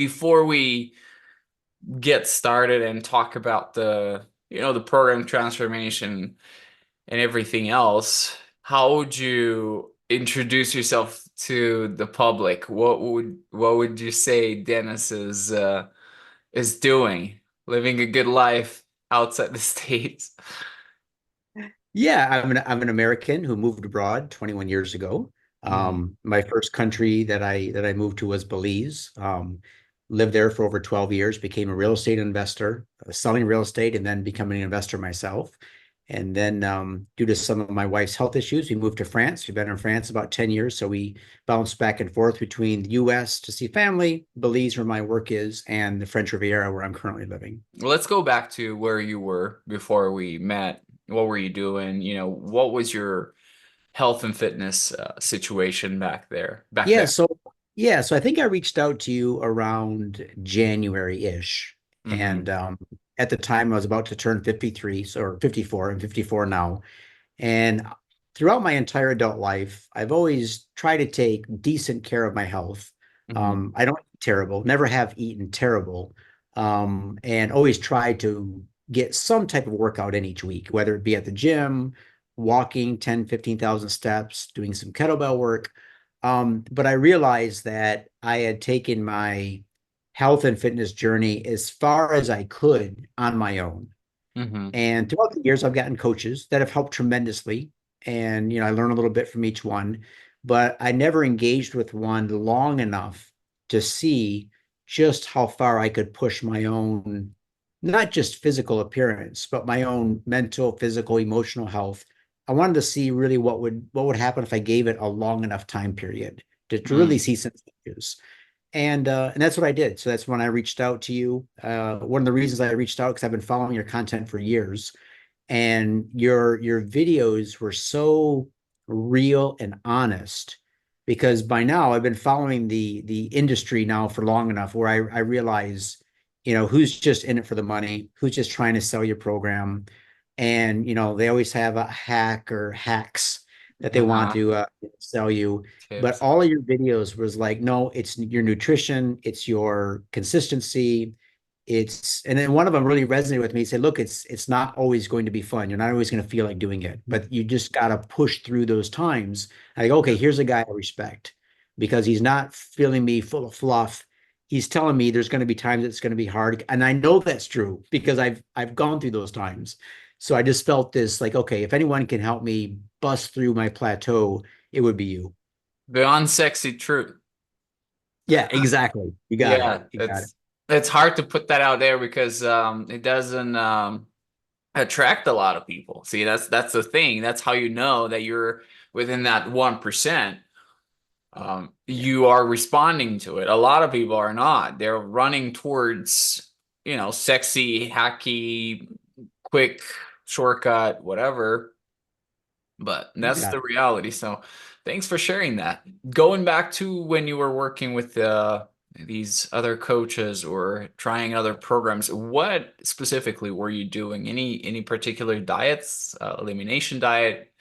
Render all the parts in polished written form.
before we get started and talk about the program transformation and everything else, how would you introduce yourself to the public? What would you say Dennis is doing, living a good life outside the States? Yeah, I'm an American who moved abroad 21 years ago. Mm. My first country that I moved to was Belize. Lived there for over 12 years, became a real estate investor, selling real estate and then becoming an investor myself. And then due to some of my wife's health issues, we moved to France. We've been in France about 10 years. So we bounced back and forth between the US to see family, Belize, where my work is, and the French Riviera, where I'm currently living. Well, let's go back to where you were before we met. What were you doing? What was your health and fitness situation back Yeah, there? so I think I reached out to you around January-ish. Hmm. And at the time I was about to turn 53, so or 54, I'm 54 now. And throughout my entire adult life, I've always tried to take decent care of my health. Hmm. I don't eat terrible, never have eaten terrible, and always try to get some type of workout in each week, whether it be at the gym, walking 10, 15,000 steps, doing some kettlebell work. But I realized that I had taken my health and fitness journey as far as I could on my own. Hmm. And throughout the years, I've gotten coaches that have helped tremendously. And, I learn a little bit from each one, but I never engaged with one long enough to see just how far I could push my own, not just physical appearance, but my own mental, physical, emotional health. I wanted to see really what would happen if I gave it a long enough time period to really Mm. see some changes. And that's what I did. So that's when I reached out to you. One of the reasons I reached out because I've been following your content for years, and your videos were so real and honest. Because by now I've been following the industry now for long enough where I realize, who's just in it for the money, who's just trying to sell your program, and they always have a hack or hacks that they want Uh-huh. to sell you. But Tips. all of your videos was like, no, it's your nutrition, it's your consistency, and then one of them really resonated with me. He said, look, it's not always going to be fun. You're not always going to feel like doing it, but you just got to push through those times. I go, okay, here's a guy I respect because he's not filling me full of fluff. He's telling me there's going to be times it's going to be hard. And I know that's true because I've gone through those times. So I just felt this like, okay, if anyone can help me bust through my plateau, it would be you. The unsexy truth. Yeah, exactly. You got it. Yeah, You got it. it's hard to put that out there because it doesn't attract a lot of people. See, that's the thing. That's how you know that you're within that 1%. Yeah. You are responding to it. A lot of people are not. They're running towards, sexy, hacky, quick shortcut, whatever. But You that's got the it. reality. So thanks for sharing that. Going back to when you were working with these other coaches or trying other programs, what specifically were you doing? Any particular diets, elimination diet,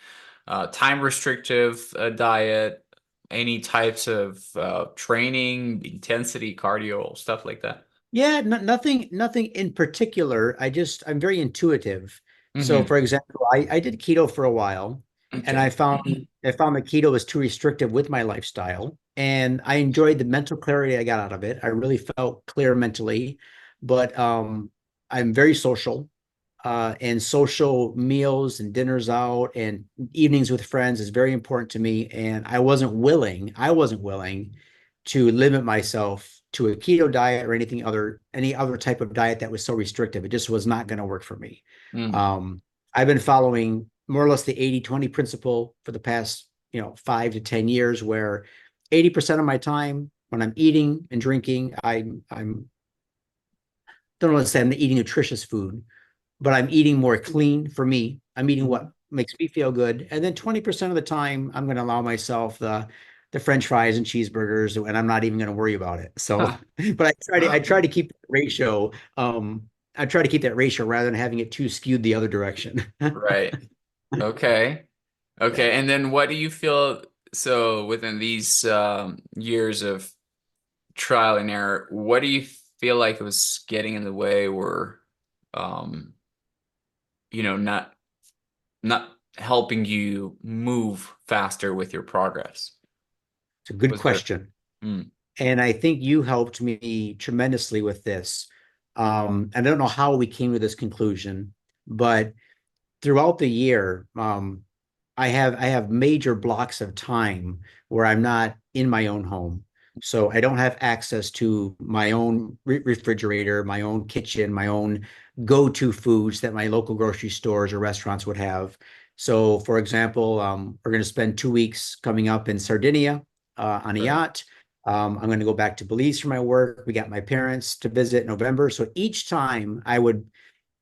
time restrictive diet, any types of training, intensity, cardio, stuff like that? Yeah, no, nothing in particular. I'm very intuitive. So, Hmm. for example, I did keto for a while, and Okay. I found that keto was too restrictive with my lifestyle, and I enjoyed the mental clarity I got out of it. I really felt clear mentally, but I'm very social, and social meals and dinners out and evenings with friends is very important to me. And I wasn't willing to limit myself to a keto diet or any other type of diet that was so restrictive. It just was not going to work for me. Mm. Um, I've been following more or less the 80-20 principle for the past, 5 to 10 years, where 80% of my time when I'm eating and drinking, I'm don't want to say I'm eating nutritious food, but I'm eating more clean for me. I'm eating what makes me feel good. And then 20% of the time, I'm going to allow myself the French fries and cheeseburgers, and I'm not even going to worry about it. So, but I try to keep that ratio. I try to keep that ratio rather than having it too skewed the other direction. Right. Okay. Okay. And then what do you feel so within these years of trial and error, what do you feel like was getting in the way, or um, not helping you move faster with your progress? It's a good Was there? question. Mm, And I think you helped me tremendously with this. I don't know how we came to this conclusion, but throughout the year, I have major blocks of time where I'm not in my own home. So I don't have access to my own refrigerator, my own kitchen, my own go-to foods that my local grocery stores or restaurants would have. So, for example, we're going to spend 2 weeks coming up in Sardinia on a right. yacht. I'm going to go back to Belize for my work. We got my parents to visit in November. So each time I would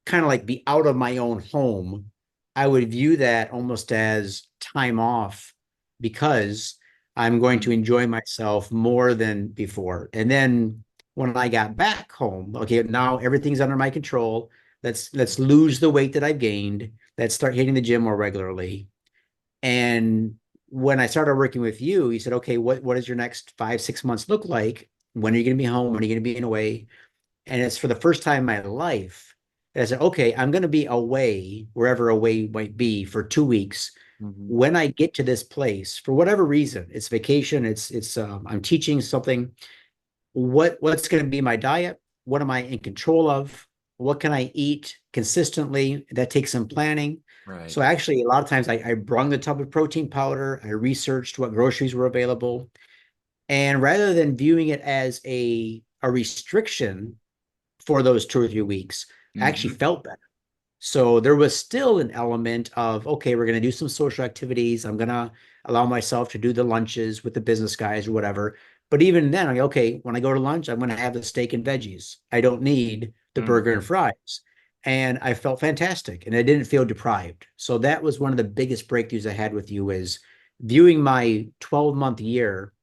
kind of like be out of my own home, I would view that almost as time off because I'm going to Mm, enjoy myself more than before. And then when I got back home, okay, now everything's under my control. Let's lose the weight that I've gained. Let's start hitting the gym more regularly. And when I started working with you, you said, okay, what does your next 5, 6 months look like? When are you going to be home? When are you going to be away? And it's for the first time in my life that I said, okay, I'm going to be away, wherever away might be, for 2 weeks. mhm. When I get to this place, for whatever reason, it's vacation, I'm teaching something. What's going to be my diet? What am I in control of? What can I eat consistently? That takes some planning. Right. So actually, a lot of times I brung the tub of protein powder. I researched what groceries were available, and rather than viewing it as a restriction for those 2 or 3 weeks, I actually Hmm. felt better. So there was still an element of, okay, we're going to do some social activities. I'm going to allow myself to do the lunches with the business guys or whatever. But even then, I'm like, okay, when I go to lunch, I'm going to have the steak and veggies. I don't need the burger and Hmm. fries. And I felt fantastic and I didn't feel deprived. So that was one of the biggest breakthroughs I had with you is viewing my 12-month year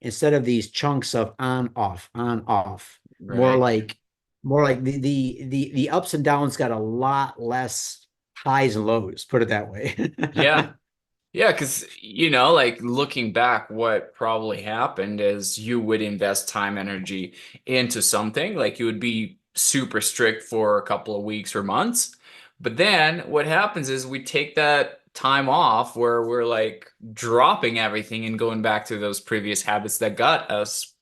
instead of these chunks of on off, more Right. like more like the ups and downs got a lot less highs and lows, put it that way. Yeah. Yeah, because like looking back, what probably happened is you would invest time, energy into something, like you would be super strict for a couple of weeks or months. But then what happens is we take that time off where we're like dropping everything and going back to those previous habits that got us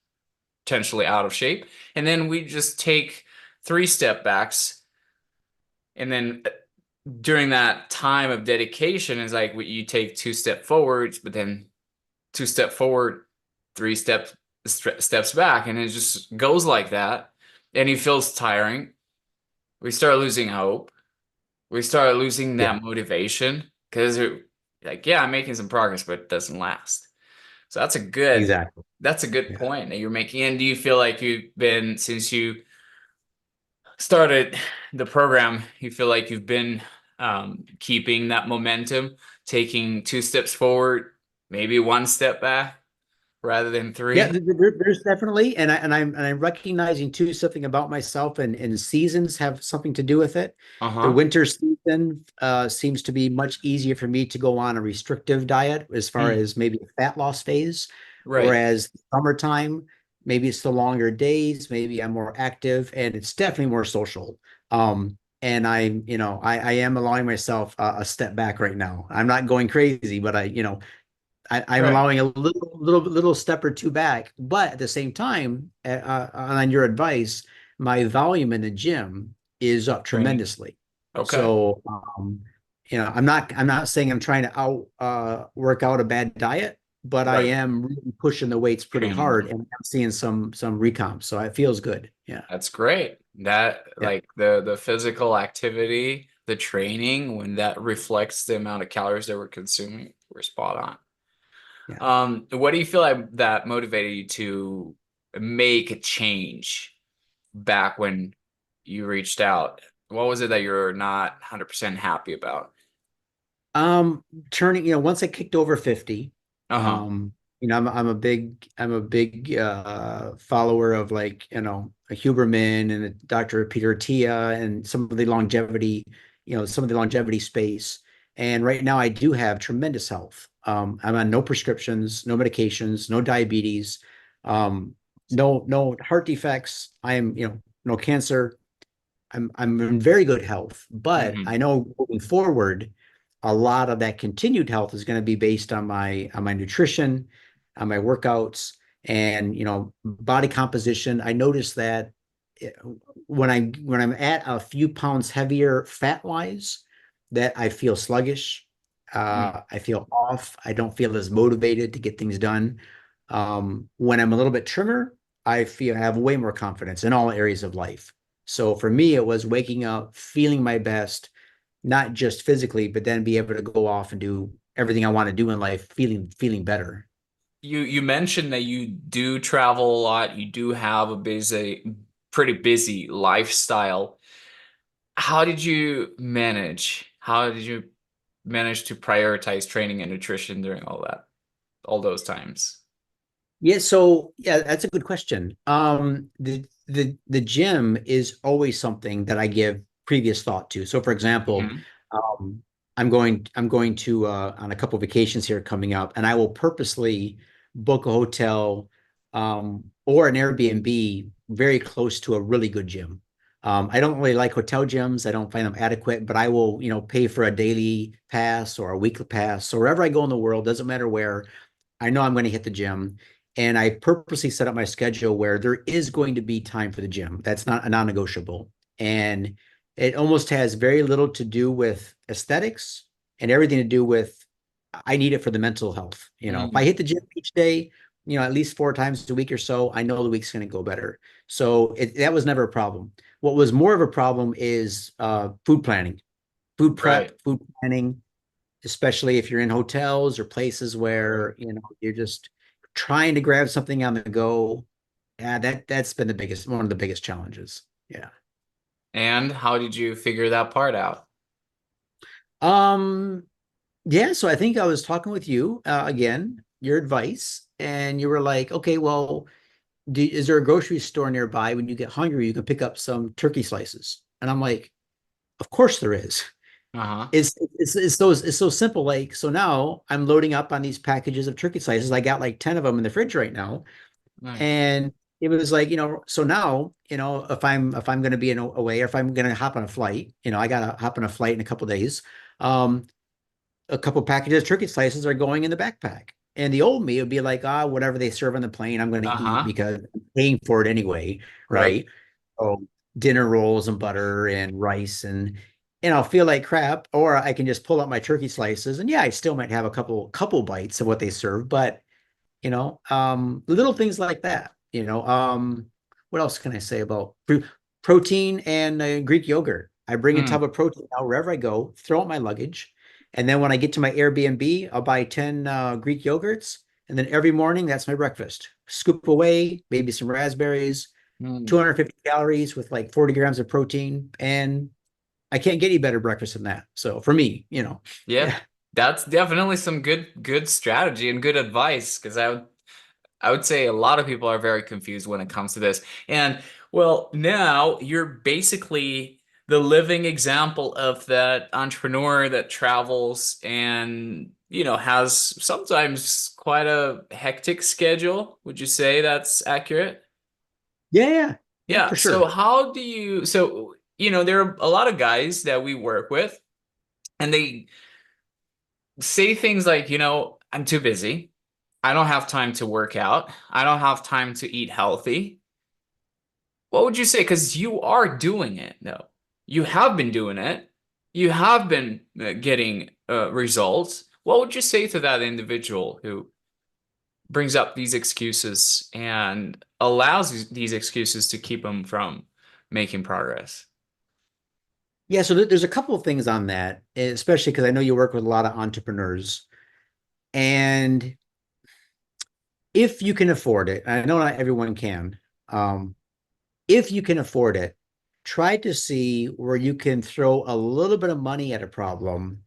potentially out of shape. And then we just take three step backs, and then during that time of dedication is like you take two-step forwards, but then two-step forward, three steps back, and it just goes like that. And it feels tiring. We start losing hope. We start losing Yeah, that motivation because like, yeah, I'm making some progress, but it doesn't last. So exactly. that's a good Yeah. point that you're making. And do you feel like you've been, since you started the program, you feel like you've been keeping that momentum, taking two steps forward, maybe one step back rather than Yeah, three? there's definitely, and I'm recognizing too something about myself, and seasons have something to do with it. The Uh-huh. winter season seems to be much easier for me to go on a restrictive diet as far Mm, as maybe a fat loss phase, right. whereas summertime, maybe it's the longer days, maybe I'm more active, and it's definitely more social. And I am allowing myself a step back right now. I'm not going crazy, but I'm Right. allowing a little step or two back, but at the same time, on your advice, my volume in the gym is up Training. tremendously. Okay. So, I'm not saying I'm trying to out work out a bad diet, but I Right. am really pushing the weights pretty Training hard, well. and I'm seeing some recomps, so it feels good. Yeah, That's great. That, yeah, like, the physical activity, the training, when that reflects the amount of calories that we're consuming, we're spot on. yeah. What do you feel like that motivated you to make a change back when you reached out? What was it that you're not 100% happy about? Um, Turning, once I kicked over 50, Uh-huh. I'm a big follower of, like, a Huberman and a Dr. Peter Attia and some of the longevity space. And right now I do have tremendous health. I'm on no prescriptions, no medications, no diabetes. Um, no heart defects. I am, no cancer. I'm in very good health, but Hmm. I know moving forward, a lot of that continued health is going to be based on my nutrition, on my workouts, and body composition. I noticed that when I'm at a few pounds heavier fat wise, that I feel sluggish. I feel off. I don't feel as motivated to get things done. When I'm a little bit trimmer, I have way more confidence in all areas of life. So for me, it was waking up, feeling my best, not just physically, but then be able to go off and do everything I want to do in life, feeling better. You mentioned that you do travel a lot. You do have a pretty busy lifestyle. How did you manage? How did you manage to prioritize training and nutrition during all those times? Yeah, so yeah, that's a good question. The gym is always something that I give previous thought to. So for example, Hmm. um, I'm going to on a couple vacations here coming up, and I will purposely book a hotel or an Airbnb very close to a really good gym. I don't really like hotel gyms. I don't find them adequate, but I will, pay for a daily pass or a weekly pass. So wherever I go in the world, doesn't matter where, I know I'm going to hit the gym. And I purposely set up my schedule where there is going to be time for the gym. That's not a non-negotiable. And it almost has very little to do with aesthetics and everything to do with I need it for the mental health. If I Mm, hit the gym each day, at least 4 times a week or so, I know the week's going to go better. So that was never a problem. What was more of a problem is food planning, food right. prep, food planning, especially if you're in hotels or places Right. where you're just trying to grab something on the go. Yeah, that's been one of the biggest challenges. Yeah. And how did you figure that part out? Um, yeah, so I think I was talking with you again, your advice, and you were like, okay, well, is there a grocery store nearby when you get hungry, you can pick up some turkey slices? And I'm like, of course there is. Uh-huh. It's so simple. Like, so now I'm loading up on these packages of turkey slices. I got like 10 of them in the fridge right now. Nice. And it was like, so now, if I'm going to be away, or if I'm going to hop on a flight, I got to hop on a flight in a couple days. Um, a couple packages of turkey slices are going in the backpack. And the old me would be like, whatever they serve on the plane, I'm going to eat Uh-huh. because I'm paying for it anyway, Right. right? So dinner rolls and butter and rice and I'll feel like crap, or I can just pull out my turkey slices and yeah, I still might have a couple bites of what they serve, but little things like that. What else can I say about protein and Greek yogurt? I bring a Mm, tub of protein out wherever I go, throw out my luggage, and then when I get to my Airbnb, I'll buy 10 Greek yogurts, and then every morning that's my breakfast. Scoop away, maybe some raspberries, mm. 250 calories with like 40 grams of protein, and I can't get any better breakfast than that. So for me, Yeah. yeah. That's definitely some good strategy and good advice because I would say a lot of people are very confused when it comes to this. And well, now you're basically the living example of that entrepreneur that travels and, has sometimes quite a hectic schedule. Would you say that's accurate? Yeah, yeah, yeah, Yeah. for So sure. there are a lot of guys that we work with and they say things like, I'm too busy. I don't have time to work out. I don't have time to eat healthy. What would you say? Because you are doing it, no. You have been doing it. You have been getting results. What would you say to that individual who brings up these excuses and allows these excuses to keep them from making progress? Yeah, so there's a couple of things on that, especially because I know you work with a lot of entrepreneurs. And if you can afford it, I know not everyone can, um, if you can afford it, try to see where you can throw a little bit of money at a problem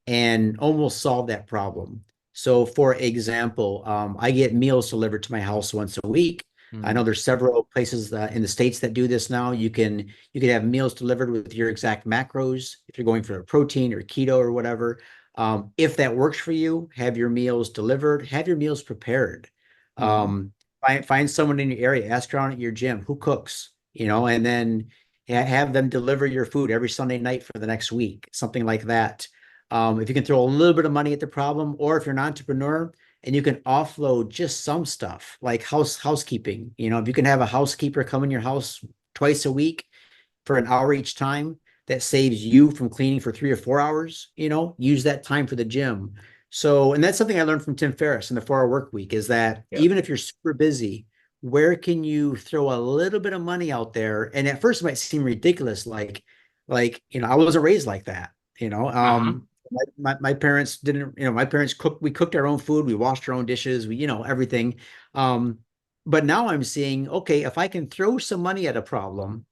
and almost solve that problem. So, for example, I get meals delivered to my house once a week. I know Mhm. there's several places in the states that do this now. You can have meals delivered with your exact macros if you're going for a protein or keto or whatever. If that works for you, have your meals delivered, have your meals prepared. Mhm. Um, Find someone in your area, ask around at your gym who cooks, and then have them deliver your food every Sunday night for the next week, something like that. If you can throw a little bit of money at the problem, or if you're an entrepreneur and you can offload just some stuff like housekeeping, if you can have a housekeeper come in your house twice a week for an hour each time, that saves you from cleaning for 3 or 4 hours, use that time for the gym. So, and that's something I learned from Tim Ferriss in the 4 Hour Work Week is that Yeah. even if you're super busy, where can you throw a little bit of money out there? And at first it might seem ridiculous, I wasn't raised like that, Uh-huh. my parents didn't, my parents cooked, we cooked our own food, we washed our own dishes, everything. Um, but now I'm seeing, okay, if I can throw some money at a problem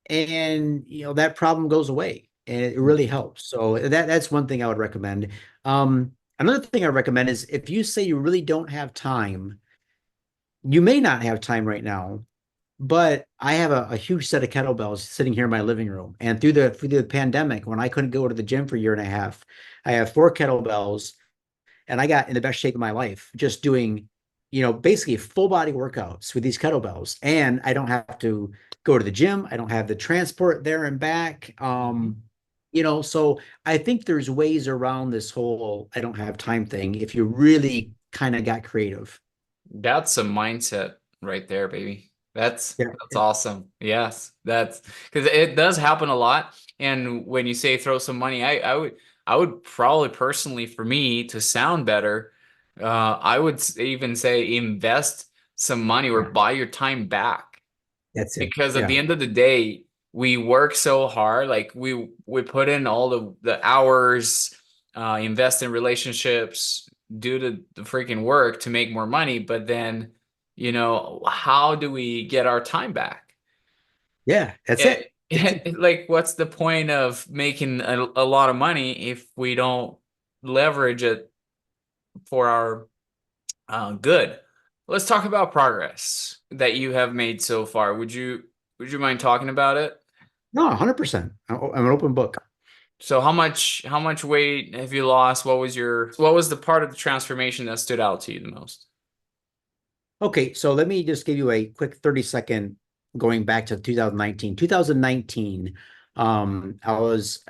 and that problem goes away and it really helps. So that's one thing I would recommend. Another thing I recommend is if you say you really don't have time, you may not have time right now, but I have a huge set of kettlebells sitting here in my living room. And through the pandemic, when I couldn't go to the gym for a year and a half, I have 4 kettlebells and I got in the best shape of my life just doing, basically full body workouts with these kettlebells. And I don't have to go to the gym. I don't have the transport there and back. Mhm. So I think there's ways around this whole I don't have time thing if you really kind of got creative. That's a mindset right there, baby. Yeah. That's awesome. Yes, that's because it does happen a lot. And when you say throw some money, I would probably personally for me to sound better, I would even say invest some money or Yeah. buy your time back. That's it. Because at Yeah. the end of the day, we work so hard, like we put in all the hours, invest in relationships, do the freaking work to make more money, but then, how do we get our time back? Yeah. That's Eh, it. That's it. like, what's the point of making a lot of money if we don't leverage it for our good? Let's talk about progress that you have made so far. Would you mind talking about it? No, 100%. I'm an open book. So how much weight have you lost? What was the part of the transformation that stood out to you the most? Okay, so let me just give you a quick 30-second going back to 2019. 2019, I was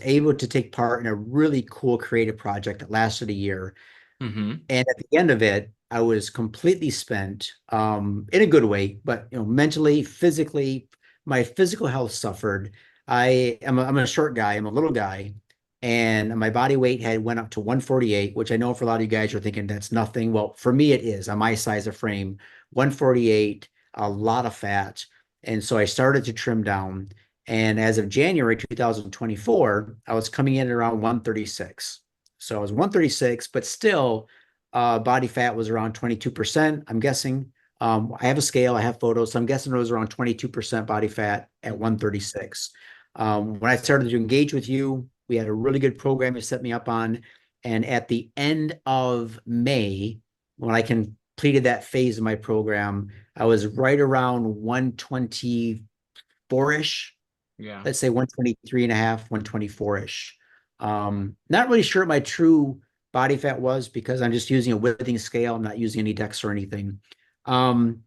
able to take part in a really cool creative project that lasted a year. Mm-hmm. And at the end of it, I was completely spent, in a good way, but mentally, physically, my physical health suffered. I'm a short guy, I'm a little guy, and my body weight had went up to 148, which I know for a lot of you guys are thinking that's nothing. Well, for me, it is on my size of frame, 148, a lot of fat. And so I started to trim down. And as of January 2024, I was coming in at around 136. So I was 136, but still body fat was around 22%, I'm guessing. I have a scale, I have photos, so I'm guessing it was around 22% body fat at 136. When I started to engage with you, we had a really good program you set me up on. And at the end of May, when I completed that phase of my program, I was right around 124-ish, Yeah. let's say 123 and a half, 124-ish. Not really sure what my true body fat was because I'm just using a withing scale. I'm not using any decks or anything. Um,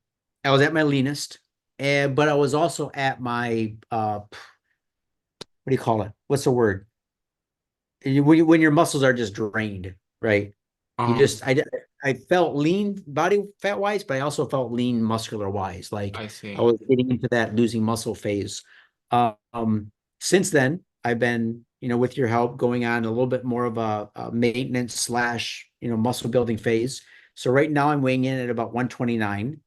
I was at my leanest, but I was also at my what do you call it? What's the word? When your muscles are just drained, right? You Uh-huh. just I felt lean body fat wise, but I also felt lean muscular wise. Like I I see. was getting into that losing muscle phase. Since then, I've been, with your help, going on a little bit more of a maintenance slash, muscle building phase. So right now I'm weighing in at about 129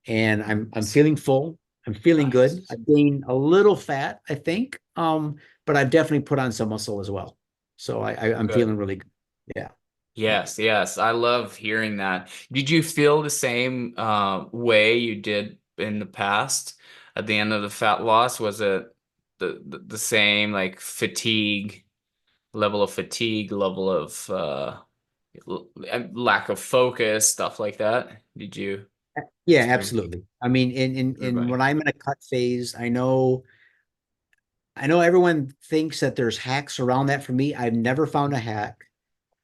and I'm Awesome. feeling full. I'm feeling good. Nice. I've gained a little fat, I think. But I've definitely put on some muscle as well. So I'm Good. feeling really good. Yeah. Yeah. Yes, yes. I love hearing that. Did you feel the same way you did in the past at the end of the fat loss? Was it the same like fatigue, level of lack of focus, stuff like that? Did you Yeah, experience absolutely. I mean, in everybody? when I'm in a cut phase, I know everyone thinks that there's hacks around that. For me, I've never found a hack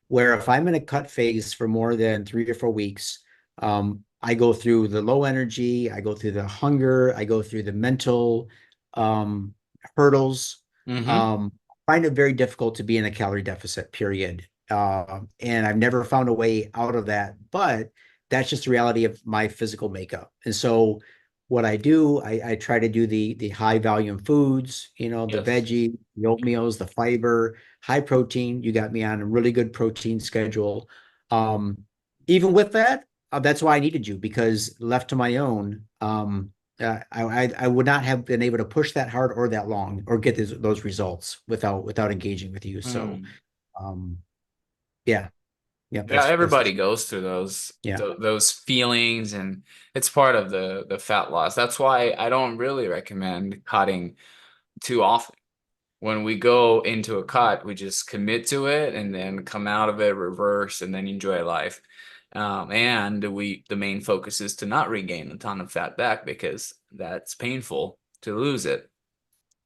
where if I'm in a cut phase for more than 3 or 4 weeks, I go through the low energy, I go through the hunger, I go through the mental um, hurdles. Mm-hmm. Um, find it very difficult to be in a calorie deficit, period. And I've never found a way out of that, but that's just the reality of my physical makeup. And so what I do, I try to do the high volume foods, the Yes. veggie, the oatmeals, the fiber, high protein. You got me on a really good protein schedule. Um, Even with that, that's why I needed you, because left to my own, I would not have been able to push that hard or that long or get those results without engaging with you. So, Mm. um, yeah, yeah, Yeah, that's everybody goes through those yeah. those feelings, and it's part of the fat loss. That's why I don't really recommend cutting too often. When we go into a cut, we just commit to it and then come out of it, reverse, and then enjoy life. And the main focus is to not regain a ton of fat back because that's painful to lose it.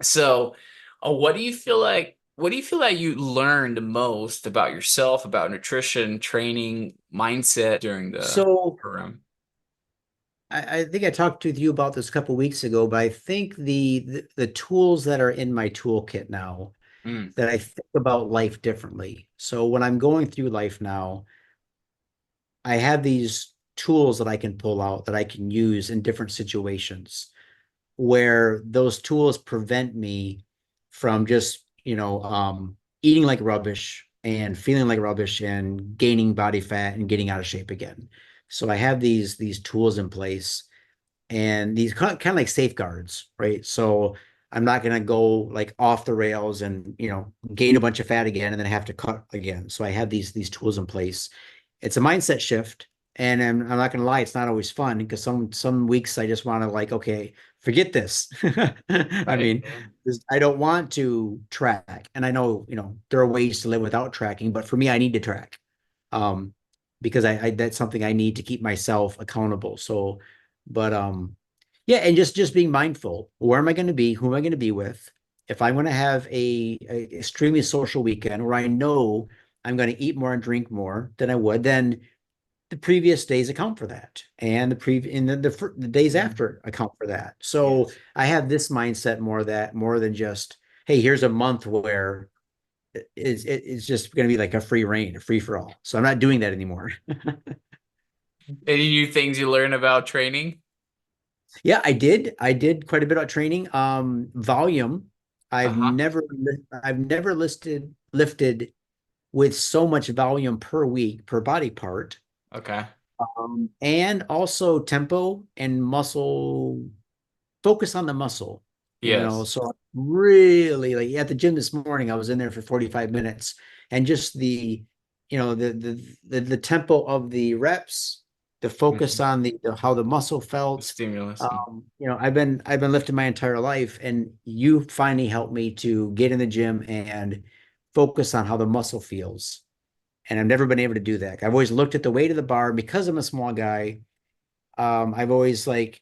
So, what do you feel like? What do you feel like you learned most about yourself, about nutrition, training, mindset during the So program? I think I talked with you about this a couple weeks ago, but I think the tools that are in my toolkit now, Mm, that I think about life differently. So when I'm going through life now, I have these tools that I can pull out that I can use in different situations, where those tools prevent me from just, eating like rubbish and feeling like rubbish and gaining body fat and getting out of shape again. So I have these tools in place, and these kind of like safeguards, right? So I'm not going to go like off the rails and, gain a bunch of fat again and then have to cut again. So I have these tools in place. It's a mindset shift. And I'm not gonna lie, it's not always fun, because some weeks I just want to, like, okay, forget this. I right. mean, I don't want to track, and I know, there are ways to live without tracking, but for me, I need to track, um, because I that's something I need to keep myself accountable. So, but yeah, and just being mindful. Where am I going to be? Who am I going to be with? If I'm going to have a extremely social weekend where I know I'm going to eat more and drink more than I would, then the previous days account for that, and the days Mm, after account for that. So yes. I have this mindset more than just, hey, here's a month where it's just going to be like a free reign, a free for all. So I'm not doing that anymore. Any new things you learn about training? Yeah, I did quite a bit of training. Volume. I've Uh-huh. never I've never listed lifted with so much volume per week per body part. Okay. And also tempo and muscle, focus on the muscle, Yes. so really, like, at the gym this morning, I was in there for 45 minutes, and just the tempo of the reps, the focus Mhm. on how the muscle The felt. stimulus. I've been lifting my entire life, and you finally helped me to get in the gym and focus on how the muscle feels. And I've never been able to do that. I've always looked at the weight of the bar because I'm a small guy. I've always, like,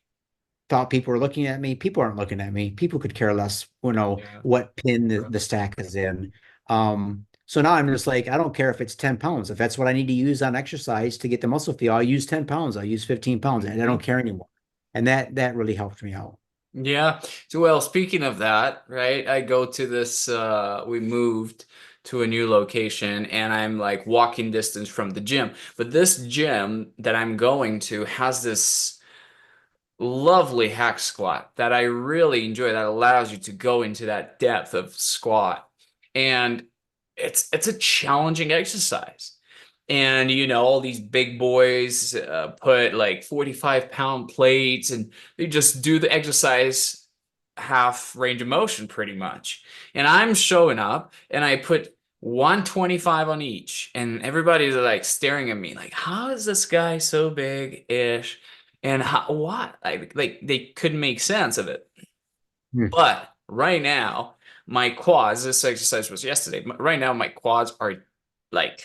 thought people were looking at me. People aren't looking at me. People could care less, Yeah. what pin the stack is in. So now I'm just like, I don't care if it's 10 pounds. If that's what I need to use on exercise to get the muscle feel, I'll use 10 pounds. I'll use 15 pounds, and I don't Mhm. care anymore. And that really helped me out. Yeah. So, well, speaking of that, right? I go to this, we moved to a new location and I'm like walking distance from the gym. But this gym that I'm going to has this lovely hack squat that I really enjoy that allows you to go into that depth of squat. And it's a challenging exercise. And all these big boys put like 45-pound plates and they just do the exercise half range of motion pretty much. And I'm showing up and I put 125 on each and everybody's like staring at me like, how is this guy so big-ish? And how, what? Like they couldn't make sense of it. Hmm. But right now, my quads, this exercise was yesterday. Right now, my quads are like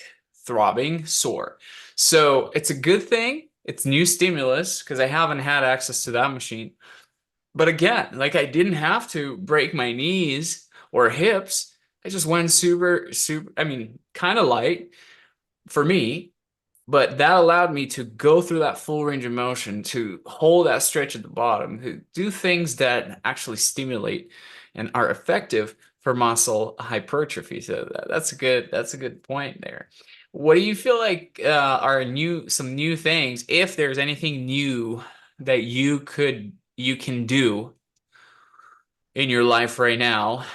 throbbing sore. So it's a good thing. It's new stimulus because I haven't had access to that machine. But again, like I didn't have to break my knees or hips. I just went super, super, I mean, kind of light for me. But that allowed me to go through that full range of motion, to hold that stretch at the bottom, to do things that actually stimulate and are effective for muscle hypertrophy. So that's a good point there. What do you feel like are some new things, if there's anything new that you can do in your life right now,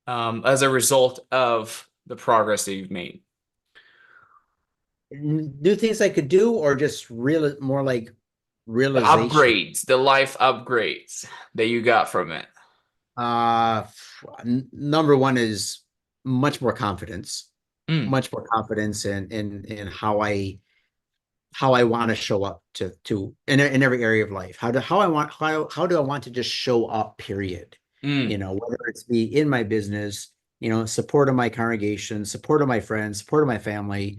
as a result of the progress that you've made? New things I could do, or just real more like The realization. upgrades, the life upgrades that you got from it. Uh, Number one is much more confidence, Mm, much more confidence in how I want to show up to in every area of life. How do I want to just show up, period. mm, Whether it's be in my business, support of my congregation, support of my friends, support of my family.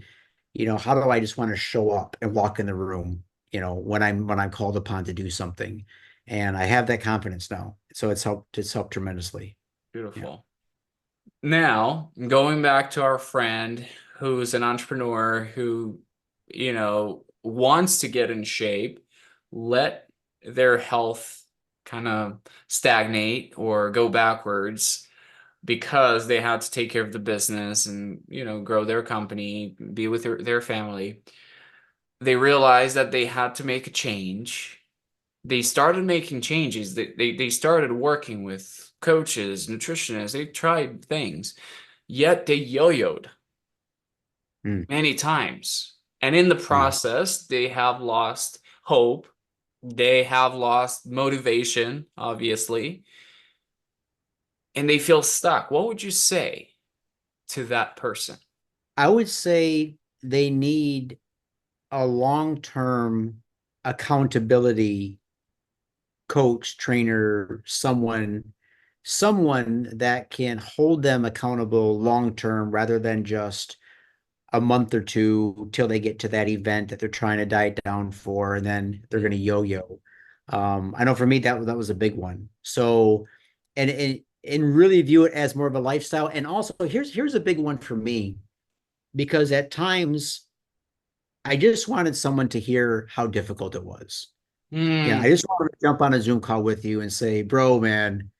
How do I just want to show up and walk in the room, when I'm called upon to do something. And I have that confidence now. So it's helped tremendously. Yeah. beautiful. Now, going back to our friend who's an entrepreneur who, wants to get in shape, let their health kind of stagnate or go backwards because they had to take care of the business and, grow their company, be with their family. They realized that they had to make a change. They started making changes. They started working with coaches, nutritionists. They tried things, yet they yo-yoed Mm, many times. And in the yeah. process, they have lost hope. They have lost motivation, obviously, and they feel stuck. What would you say to that person? I would say they need a long-term accountability coach, trainer, someone that can hold them accountable long term rather than just a month or two till they get to that event that they're trying to diet down for, and then they're going to yo-yo. I know for me that was a big one. So, and really view it as more of a lifestyle. And also, here's a big one for me, because at times I just wanted someone to hear how difficult it was. Yeah, I Hmm. just wanted to jump on a Zoom call with you and say, bro, man,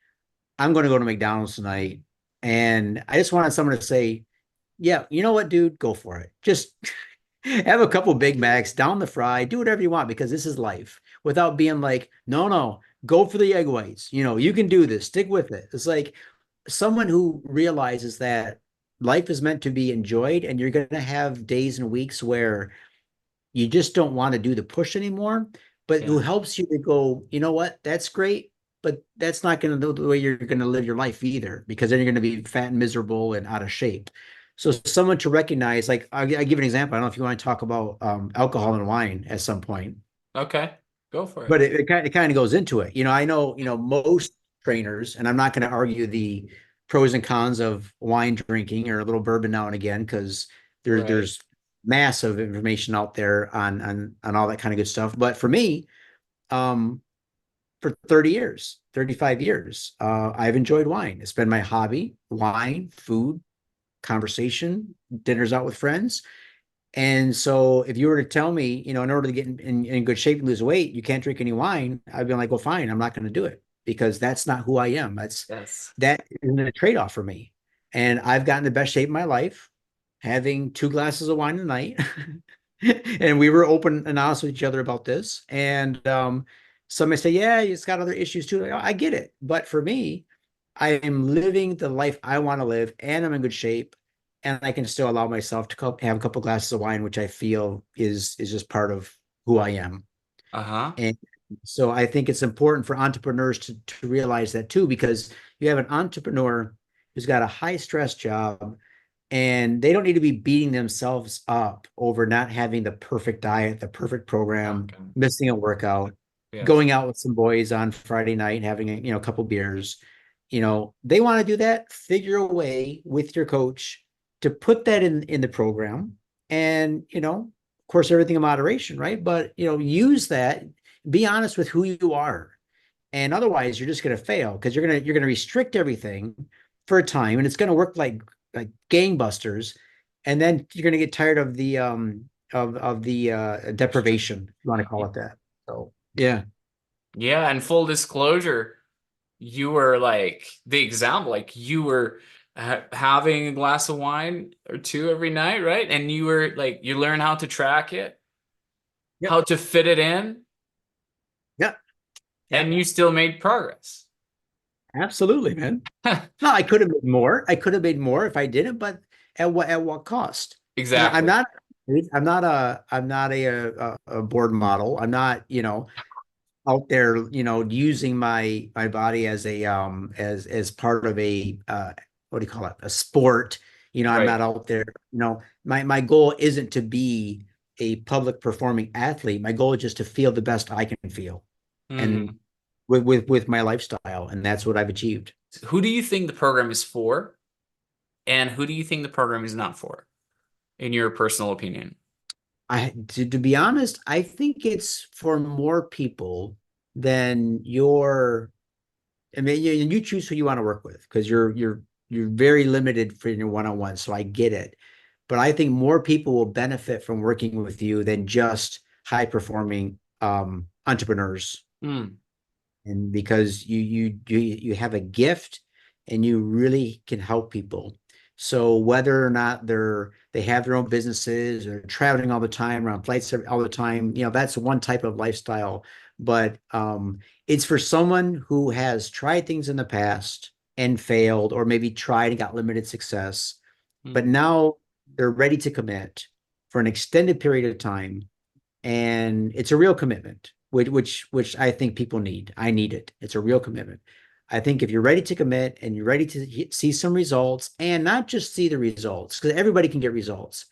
I'm going to go to McDonald's tonight. And I just wanted someone to say, yeah, you know what, dude, go for it. Just have a couple Big Macs, down the fry, do whatever you want, because this is life, without being like, no, no, go for the egg whites. You can do this, stick with it. It's like someone who realizes that life is meant to be enjoyed, and you're going to have days and weeks where you just don't want to do the push anymore, but who Yeah. helps you to go, you know what, that's great, but that's not going to be the way you're going to live your life either, because then you're going to be fat and miserable and out of shape. So someone to recognize, like, I'll give an example. I don't know if you want to talk about alcohol and wine at some point, Okay. Go for it. but it kind of goes into it. I know, most trainers, and I'm not going to argue the pros and cons of wine drinking or a little bourbon now and again, because Right. there's massive information out there on all that kind of good stuff. But for me, um, for 30 years, 35 years, I've enjoyed wine. It's been my hobby: wine, food, conversation, dinners out with friends. And so if you were to tell me, in order to get in good shape and lose weight, you can't drink any wine, I'd be like, well, fine, I'm not going to do it, because that's not who I am. Yes. That isn't a trade-off for me. And I've gotten the best shape of my life having 2 glasses of wine a night. And we were open and honest with each other about this. And some may say, yeah, it's got other issues too. Like, I get it. But for me, I am living the life I want to live, and I'm in good shape, and I can still allow myself to have a couple glasses of wine, which I feel is just part of who I am. Uh-huh. And so I think it's important for entrepreneurs to realize that too, because you have an entrepreneur who's got a high stress job, and they don't need to be beating themselves up over not having the perfect diet, the perfect program, Okay. missing a workout, Yes. going out with some boys on Friday night, having a couple beers. They want to do that. Figure a way with your coach to put that in the program, and of course, everything in moderation, right? But use that. Be honest with who you are, and otherwise you're just going to fail, because you're going to restrict everything for a time, and it's going to work like gangbusters. And then you're going to get tired of of the deprivation, if you want to call it that. So yeah. Yeah, and full disclosure, you were like the example, like you were having a glass of wine or two every night, right? And you were like, you learn how to track it, how Yep. to fit it in, Yep. and Yep. you still made progress. Absolutely, man. No, I could have made more. I could have made more if I didn't, but at what cost? And I'm Exactly. not I'm not a board model. I'm not, out there, using my body as a as part of a what do you call it? A sport. I'm Right. not out there, my goal isn't to be a public performing athlete. My goal is just to feel the best I can feel. And Hmm. with my lifestyle, and that's what I've achieved. Who do you think the program is for, and who do you think the program is not for, in your personal opinion? To be honest, I think it's for more people than your. I mean, you choose who you want to work with because you're very limited for your one-on-one. So I get it, but I think more people will benefit from working with you than just high-performing entrepreneurs. Hmm. And because you have a gift and you really can help people. So whether or not they have their own businesses or traveling all the time, around flights all the time, that's one type of lifestyle. But it's for someone who has tried things in the past and failed, or maybe tried and got limited success, but Hmm. now they're ready to commit for an extended period of time, and it's a real commitment, which I think people need. I need it. It's a real commitment. I think if you're ready to commit and you're ready to see some results, and not just see the results, because everybody can get results,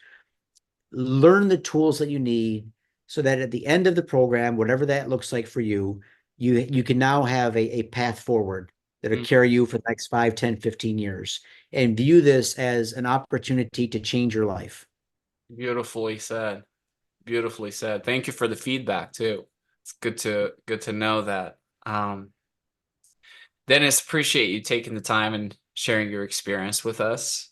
learn the tools that you need so that at the end of the program, whatever that looks like for you, you can now have a path forward that'll Hmm. carry you for the next 5, 10, 15 years, and view this as an opportunity to change your life. Beautifully said. Beautifully said. Thank you for the feedback too. It's good to know that. Dennis, appreciate you taking the time and sharing your experience with us.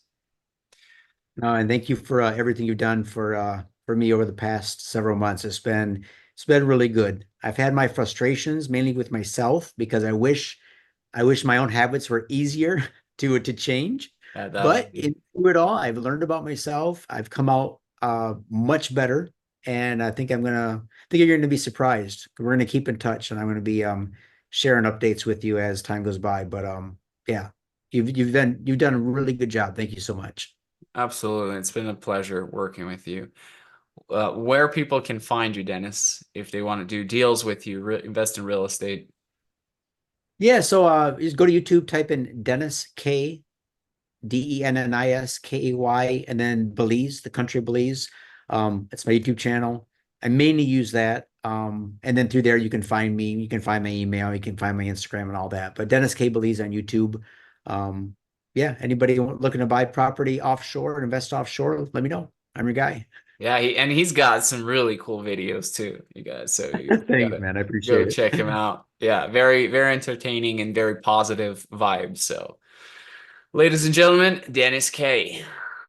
And thank you for everything you've done for me over the past several months. It's been really good. I've had my frustrations mainly with myself because I wish my own habits were easier to change. That would But be through it all, I've learned about myself. I've come out much better, and I think you're gonna be surprised. We're gonna keep in touch, and I'm gonna be sharing updates with you as time goes by. But yeah, you've done a really good job. Thank you so much. absolutely. It's been a pleasure working with you. Where people can find you, Dennis, if they want to do deals with you, invest in real estate. Yeah, so just go to YouTube, type in Dennis K, Denniskay, and then Belize, the country of Belize. It's my YouTube channel. I mainly use that. And then through there you can find me, you can find my email, you can find my Instagram and all that. But Dennis K Belize on YouTube. Um, yeah, anybody looking to buy property offshore and invest offshore, let me know. I'm your guy. Yeah, and he's got some really cool videos too, you guys. So you Thanks, gotta man. I go appreciate it. check him out. Yeah, very, very entertaining and very positive vibes. So, ladies and gentlemen, Dennis K.